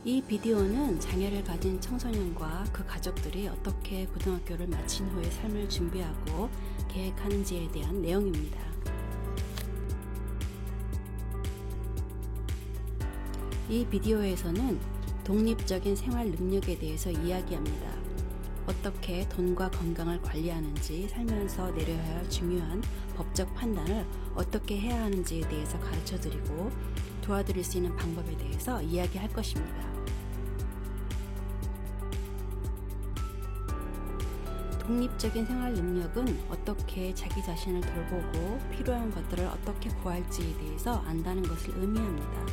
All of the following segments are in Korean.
이 비디오는 장애를 가진 청소년과 그 가족들이 어떻게 고등학교를 마친 후에 삶을 준비하고 계획하는지에 대한 내용입니다. 이 비디오에서는 독립적인 생활 능력에 대해서 이야기합니다. 어떻게 돈과 건강을 관리하는지, 살면서 내려야 할 중요한 법적 판단을 어떻게 해야 하는지에 대해서 가르쳐드리고 도와드릴 수 있는 방법에 대해서 이야기할 것입니다. 독립적인 생활 능력은 어떻게 자기 자신을 돌보고 필요한 것들을 어떻게 구할지에 대해서 안다는 것을 의미합니다.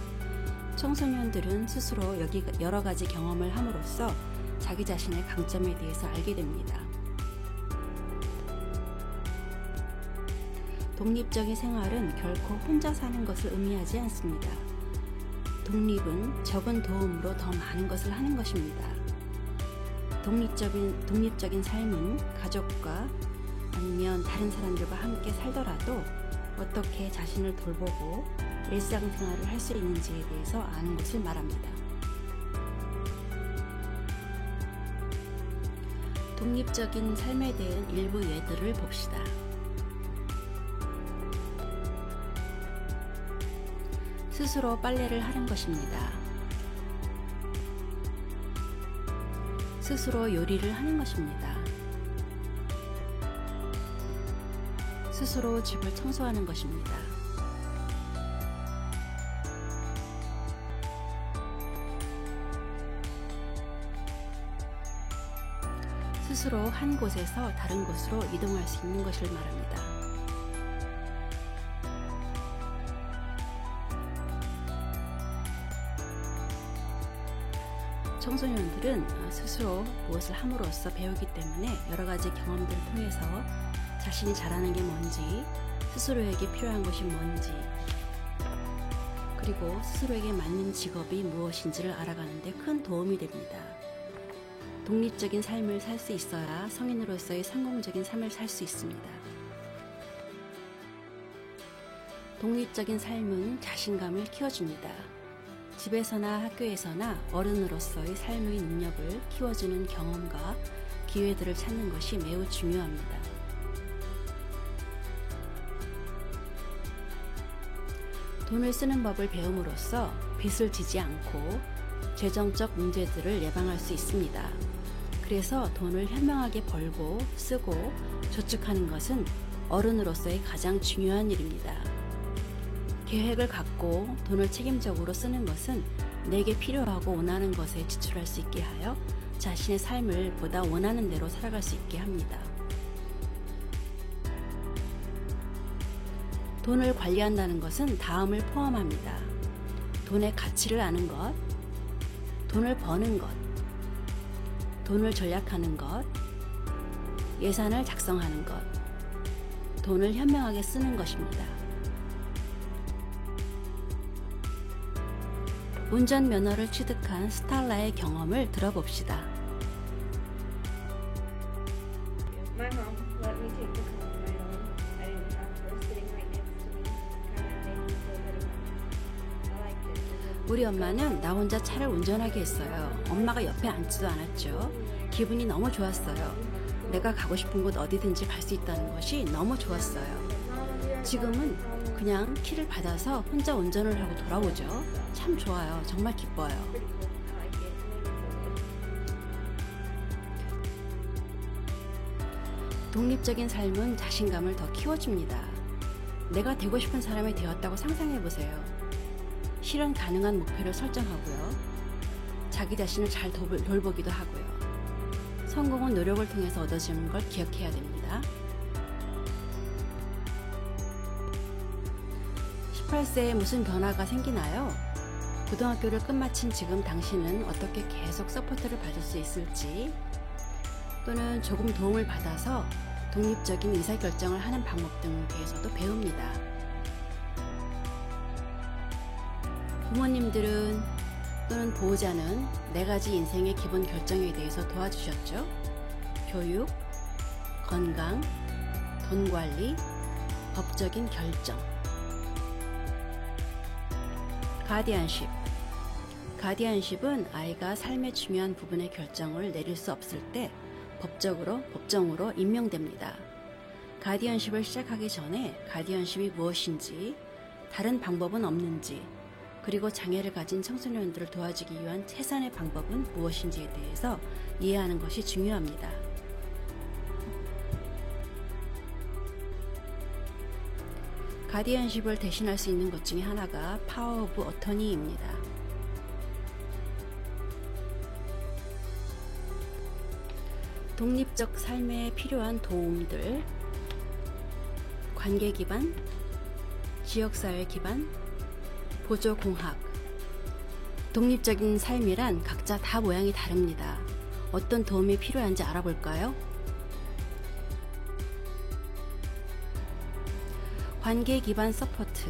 청소년들은 스스로 여러 가지 경험을 함으로써 자기 자신의 강점에 대해서 알게 됩니다. 독립적인 생활은 결코 혼자 사는 것을 의미하지 않습니다. 독립은 적은 도움으로 더 많은 것을 하는 것입니다. 독립적인 삶은 가족과 아니면 다른 사람들과 함께 살더라도 어떻게 자신을 돌보고 일상생활을 할 수 있는지에 대해서 아는 것을 말합니다. 독립적인 삶에 대한 일부 예들을 봅시다. 스스로 빨래를 하는 것입니다. 스스로 요리를 하는 것입니다. 스스로 집을 청소하는 것입니다. 스스로 한 곳에서 다른 곳으로 이동할 수 있는 것을 말합니다. 청소년들은 스스로 무엇을 함으로써 배우기 때문에 여러 가지 경험들을 통해서 자신이 잘하는 게 뭔지, 스스로에게 필요한 것이 뭔지, 그리고 스스로에게 맞는 직업이 무엇인지를 알아가는 데 큰 도움이 됩니다. 독립적인 삶을 살 수 있어야 성인으로서의 성공적인 삶을 살 수 있습니다. 독립적인 삶은 자신감을 키워줍니다. 집에서나 학교에서나 어른으로서의 삶의 능력을 키워주는 경험과 기회들을 찾는 것이 매우 중요합니다. 돈을 쓰는 법을 배움으로써 빚을 지지 않고 재정적 문제들을 예방할 수 있습니다. 그래서 돈을 현명하게 벌고 쓰고 저축하는 것은 어른으로서의 가장 중요한 일입니다. 계획을 갖고 돈을 책임적으로 쓰는 것은 내게 필요하고 원하는 것에 지출할 수 있게 하여 자신의 삶을 보다 원하는 대로 살아갈 수 있게 합니다. 돈을 관리한다는 것은 다음을 포함합니다. 돈의 가치를 아는 것, 돈을 버는 것, 돈을 절약하는 것, 예산을 작성하는 것, 돈을 현명하게 쓰는 것입니다. 운전면허를 취득한 스탈라의 경험을 들어봅시다. My mom let me take the car on my own. I didn't have her sitting right next to me. Kind of made me feel good about it. I liked it. 우리 엄마는 나 혼자 차를 운전하게 했어요. 엄마가 옆에 앉지도 않았죠. 기분이 너무 좋았어요. 내가 가고 싶은 곳 어디든지 갈 수 있다는 것이 너무 좋았어요. 지금은 그냥 키를 받아서 혼자 운전을 하고 돌아오죠. 참 좋아요. 정말 기뻐요. 독립적인 삶은 자신감을 더 키워줍니다. 내가 되고 싶은 사람이 되었다고 상상해보세요. 실현 가능한 목표를 설정하고요. 자기 자신을 잘 돌보기도 하고요. 성공은 노력을 통해서 얻어지는 걸 기억해야 됩니다. 18세에 무슨 변화가 생기나요? 고등학교를 끝마친 지금 당신은 어떻게 계속 서포트를 받을 수 있을지, 또는 조금 도움을 받아서 독립적인 의사결정을 하는 방법 등에 대해서도 배웁니다. 부모님들은 또는 보호자는 4가지 인생의 기본 결정에 대해서 도와주셨죠. 교육, 건강, 돈 관리, 법적인 결정. 가디언십. 가디언십은 아이가 삶의 중요한 부분의 결정을 내릴 수 없을 때 법정으로 임명됩니다. 가디언십을 시작하기 전에 가디언십이 무엇인지, 다른 방법은 없는지, 그리고 장애를 가진 청소년들을 도와주기 위한 최선의 방법은 무엇인지에 대해서 이해하는 것이 중요합니다. 가디언십을 대신할 수 있는 것 중에 하나가 파워 오브 어터니입니다. 독립적 삶에 필요한 도움들, 관계 기반, 지역사회 기반, 보조공학. 독립적인 삶이란 각자 다 모양이 다릅니다. 어떤 도움이 필요한지 알아볼까요? 관계 기반 서포트.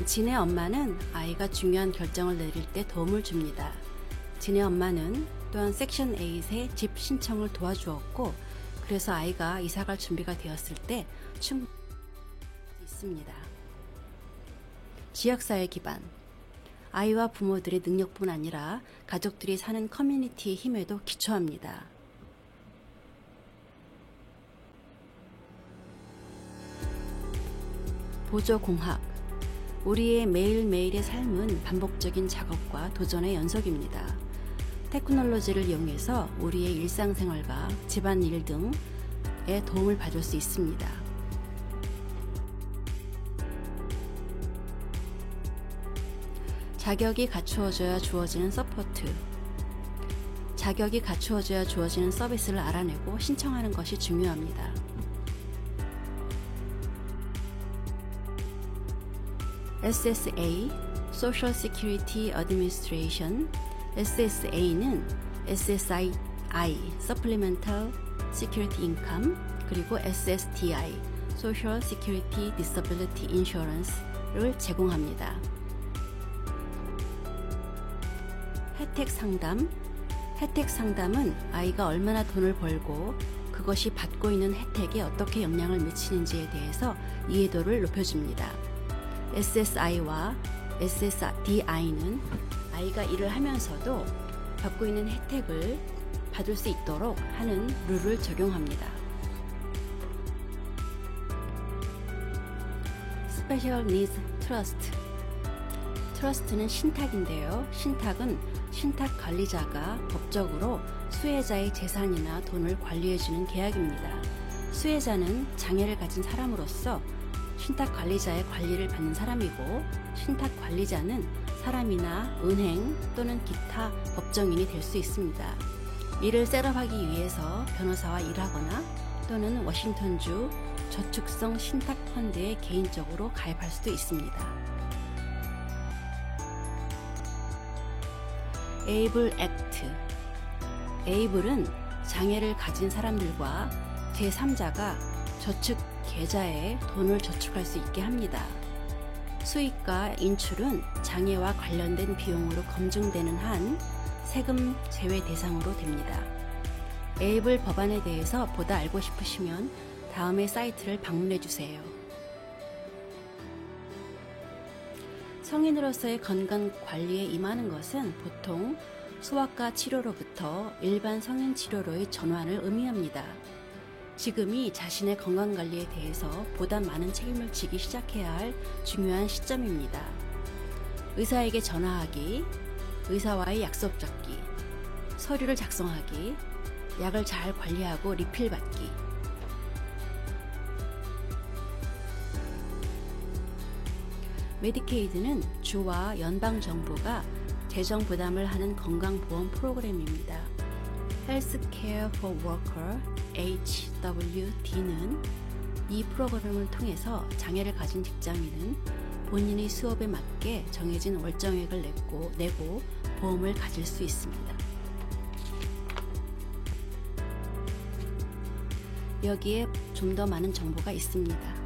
진의 엄마는 아이가 중요한 결정을 내릴 때 도움을 줍니다. 진의 엄마는 또한 섹션 8의 집 신청을 도와주었고, 그래서 아이가 이사갈 준비가 되었을 때 충분히 있습니다. 지역사회 기반. 아이와 부모들의 능력뿐 아니라 가족들이 사는 커뮤니티의 힘에도 기초합니다. 보조공학. 우리의 매일매일의 삶은 반복적인 작업과 도전의 연속입니다. 테크놀로지를 이용해서 우리의 일상생활과 집안일 등에 도움을 받을 수 있습니다. 자격이 갖추어져야 주어지는 서포트. 자격이 갖추어져야 주어지는 서비스를 알아내고 신청하는 것이 중요합니다. SSA, Social Security Administration. SSA는 SSI, Supplemental Security Income, 그리고 SSDI, Social Security Disability Insurance를 제공합니다. 혜택 상담. 혜택 상담은 아이가 얼마나 돈을 벌고 그것이 받고 있는 혜택에 어떻게 영향을 미치는지에 대해서 이해도를 높여줍니다. SSI와 SSDI는 아이가 일을 하면서도 받고 있는 혜택을 받을 수 있도록 하는 룰을 적용합니다. Special Needs Trust. 트러스트는 신탁인데요. 신탁은 신탁 관리자가 법적으로 수혜자의 재산이나 돈을 관리해주는 계약입니다. 수혜자는 장애를 가진 사람으로서 신탁 관리자의 관리를 받는 사람이고, 신탁 관리자는 사람이나 은행 또는 기타 법정인이 될 수 있습니다. 이를 셋업하기 위해서 변호사와 일하거나 또는 워싱턴주 저축성 신탁 펀드에 개인적으로 가입할 수도 있습니다. ABLE Act. ABLE은 장애를 가진 사람들과 제3자가 저축 계좌에 돈을 저축할 수 있게 합니다. 수익과 인출은 장애와 관련된 비용으로 검증되는 한 세금 제외 대상으로 됩니다. ABLE 법안에 대해서 보다 알고 싶으시면 다음의 사이트를 방문해 주세요. 성인으로서의 건강 관리에 임하는 것은 보통 소아과 치료로부터 일반 성인 치료로의 전환을 의미합니다. 지금이 자신의 건강관리에 대해서 보다 많은 책임을 지기 시작해야 할 중요한 시점입니다. 의사에게 전화하기, 의사와의 약속 잡기, 서류를 작성하기, 약을 잘 관리하고 리필 받기. 메디케이드는 주와 연방정부가 재정 부담을 하는 건강보험 프로그램입니다. Healthcare for Worker HWD는 이 프로그램을 통해서 장애를 가진 직장인은 본인의 수업에 맞게 정해진 월정액을 내고 보험을 가질 수 있습니다. 여기에 좀 더 많은 정보가 있습니다.